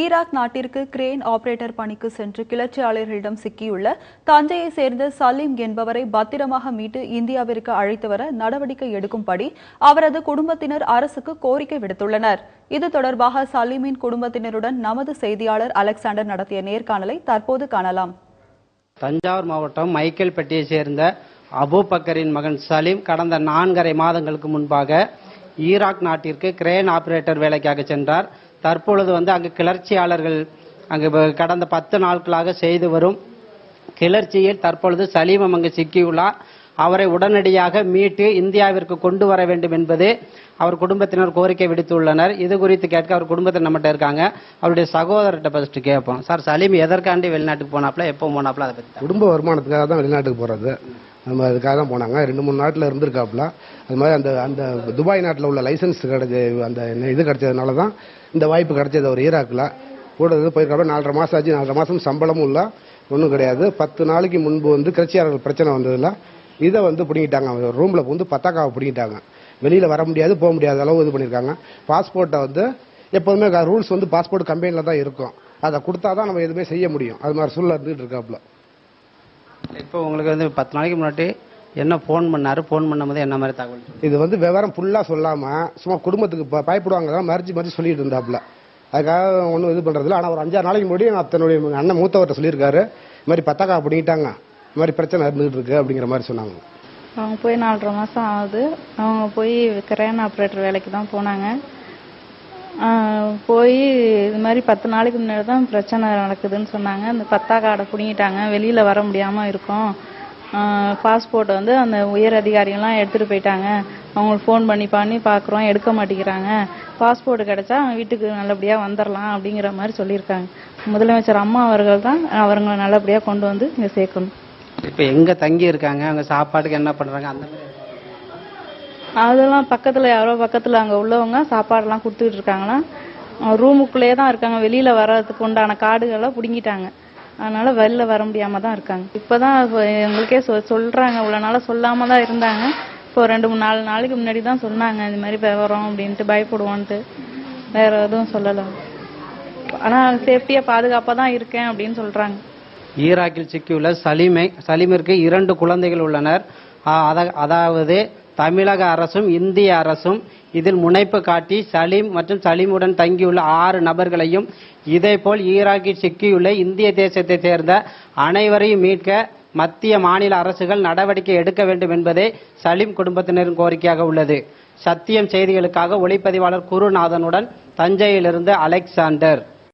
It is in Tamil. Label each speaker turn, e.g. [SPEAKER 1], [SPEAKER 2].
[SPEAKER 1] ஈராக் நாட்டிற்கு கிரேன் ஆபரேட்டர் பணிக்கு சென்று கிளர்ச்சியாளர்களிடம் சிக்கியுள்ள தஞ்சையை சேர்ந்த சலீம் என்பவரை பத்திரமாக மீட்டு இந்தியாவிற்கு அழைத்து வர நடவடிக்கை எடுக்கும்படி அவரது குடும்பத்தினர் அரசுக்கு கோரிக்கை விடுத்துள்ளனர். இது தொடர்பாக சலீமின் குடும்பத்தினருடன் நமது செய்தியாளர் அலெக்சாண்டர் நடத்திய நேர்காணலை தற்போது காணலாம்.
[SPEAKER 2] தஞ்சாவூர் மாவட்டம் மைக்கேல்பட்டியை சேர்ந்த அபூபக்கரின் மகன் சலீம் கடந்த 4.5 மாதங்களுக்கு முன்பாக ஈராக் நாட்டிற்கு கிரேன் ஆபரேட்டர் வேலைக்காக சென்றார். தற்பொழுது அங்கு கிளர்ச்சியாளர்கள் அங்கு கடந்த 10 நாட்களாக செய்து வரும் கிளர்ச்சியில் தற்பொழுது சலீம் அங்கு சிக்கியுள்ளார். அவரை உடனடியாக மீட்டு இந்தியாவிற்கு கொண்டு வர வேண்டும் என்பது அவர் குடும்பத்தினர் கோரிக்கை விடுத்துள்ளனர். இது குறித்து கேட்க அவர் குடும்பத்தினர் நம்மகிட்ட இருக்காங்க. அவருடைய சகோதரர்கிட்ட ஃபர்ஸ்ட் கேட்போம். சார், சலீம் எதற்காண்டி வெளிநாட்டுக்கு போனாப்ல, எப்போ போனாப்ல, அதை பற்றி?
[SPEAKER 3] குடும்ப வருமானத்துக்காக தான் வெளிநாட்டுக்கு போறது. நம்ம அதுக்காக தான் போனாங்க. 2-3 நாட்டில் இருந்திருக்காப்புல. அது மாதிரி அந்த அந்த துபாய் நாட்டில் உள்ள லைசன்ஸ் கிடைச்ச அந்த இது கிடைச்சதுனால தான் இந்த வாய்ப்பு கிடைச்சது. அவர் ஈராக்கில் கூட போயிருக்காப்புல. 4.5 மாதம் ஆச்சு. 4.5 மாதம் சம்பளமும் இல்லை, ஒன்றும் கிடையாது. 10 நாளைக்கு முன்பு கிளர்ச்சியாளர்கள் பிரச்சனை வந்ததில்ல, இதை பிடிங்கிட்டாங்க. அவர் ரூமில் பத்தாக்காவை பிடிங்கிட்டாங்க. வெளியில் வர முடியாது, போக முடியாத அளவு இது பண்ணியிருக்காங்க. பாஸ்போர்ட்டை எப்போதுமே ரூல்ஸ் பாஸ்போர்ட் கம்பெனியில் தான் இருக்கும். அதை கொடுத்தா தான் நம்ம எதுவுமே செய்ய முடியும். அது மாதிரி சூழ்நிலை இருந்துகிட்டு இருக்காப்புல.
[SPEAKER 2] இப்போ உங்களுக்கு 10 நாளைக்கு முன்னாடி என்ன ஃபோன் பண்ணாரு? ஃபோன் பண்ணும்போது என்ன மாதிரி தகவல்?
[SPEAKER 3] இது விவரம் ஃபுல்லாக சொல்லாமல் சும்மா குடும்பத்துக்கு பயப்படுவாங்க மறைச்சு சொல்லிட்டு இருந்தாப்புல. அதுக்காக ஒன்றும் இது பண்ணுறதில்ல. ஆனால் ஒரு 5-6 நாளைக்கு முன்னாடி தன்னுடைய அண்ணன் மூத்தவர்கிட்ட சொல்லியிருக்காரு, இது மாதிரி பத்தாக்கா பிடிங்கிட்டாங்க, இது மாதிரி பிரச்சனை இருந்துகிட்டு இருக்கு அப்படிங்கிற மாதிரி சொன்னாங்க.
[SPEAKER 4] அவங்க போய் 4.5 மாதம் ஆகுது. அவங்க போய் கிரேன் ஆப்ரேட்டர் வேலைக்கு தான் போனாங்க. போய் இது மாதிரி 10 நாளைக்கு முன்னாடி தான் பிரச்சனை நடக்குதுன்னு சொன்னாங்க. அந்த பத்தா கார்டை பிடிங்கிட்டாங்க, வெளியில் வர முடியாமல் இருக்கும். பாஸ்போர்ட்டை அந்த உயர் அதிகாரிகள்லாம் எடுத்துகிட்டு போயிட்டாங்க. அவங்களுக்கு ஃபோன் பண்ணி பார்க்குறோம், எடுக்க மாட்டேங்கிறாங்க. பாஸ்போர்ட் கிடைச்சா வீட்டுக்கு நல்லபடியாக வந்துடலாம் அப்படிங்கிற மாதிரி சொல்லியிருக்காங்க. முதலமைச்சர் அம்மா அவர்கள் தான் அவங்களை நல்லபடியாக கொண்டு வந்து இங்கே சேர்க்கணும்.
[SPEAKER 2] இப்போ எங்கே தங்கி இருக்காங்க, அங்கே சாப்பாட்டுக்கு என்ன பண்ணுறாங்க, அந்த மாதிரி
[SPEAKER 4] அதெல்லாம் பக்கத்தில் அங்கே உள்ளவங்க சாப்பாடெல்லாம் கொடுத்துக்கிட்டு இருக்காங்களாம். ரூமுக்குள்ளேயே தான் இருக்காங்க. வெளியில் வர்றதுக்கு உண்டான கார்டுகளை பிடுங்கிட்டாங்க. அதனால வெளில வர முடியாமல் தான் இருக்காங்க. இப்போ தான் எங்களுக்கே சொல்கிறாங்க. இவ்வளோ நாளாக சொல்லாமல் தான் இருந்தாங்க. இப்போ 2-4 நாளைக்கு முன்னாடி தான் சொன்னாங்க, இது மாதிரி வரோம் அப்படின்ட்டு, பயப்படுவோன்ட்டு. வேறு எதுவும் சொல்லலை. ஆனால் சேஃப்டியாக பாதுகாப்பாக தான் இருக்கேன் அப்படின்னு சொல்கிறாங்க.
[SPEAKER 2] ஈராக்கில் சிக்கியுள்ள சலீமிற்கு 2 குழந்தைகள் உள்ளனர். அதாவது தமிழக அரசும் இந்திய அரசும் இதில் முனைப்பு காட்டி சலீம் மற்றும் சலீமுடன் தங்கியுள்ள 6 நபர்களையும் இதேபோல் ஈராக்கில் சிக்கியுள்ள இந்திய தேசத்தை சேர்ந்த அனைவரையும் மீட்க மத்திய மாநில அரசுகள் நடவடிக்கை எடுக்க வேண்டும் என்பதே சலீம் குடும்பத்தினரின் கோரிக்கையாக உள்ளது. சத்தியம் செய்திகளுக்காக ஒளிப்பதிவாளர் குருநாதனுடன் தஞ்சையிலிருந்து அலெக்சாண்டர்.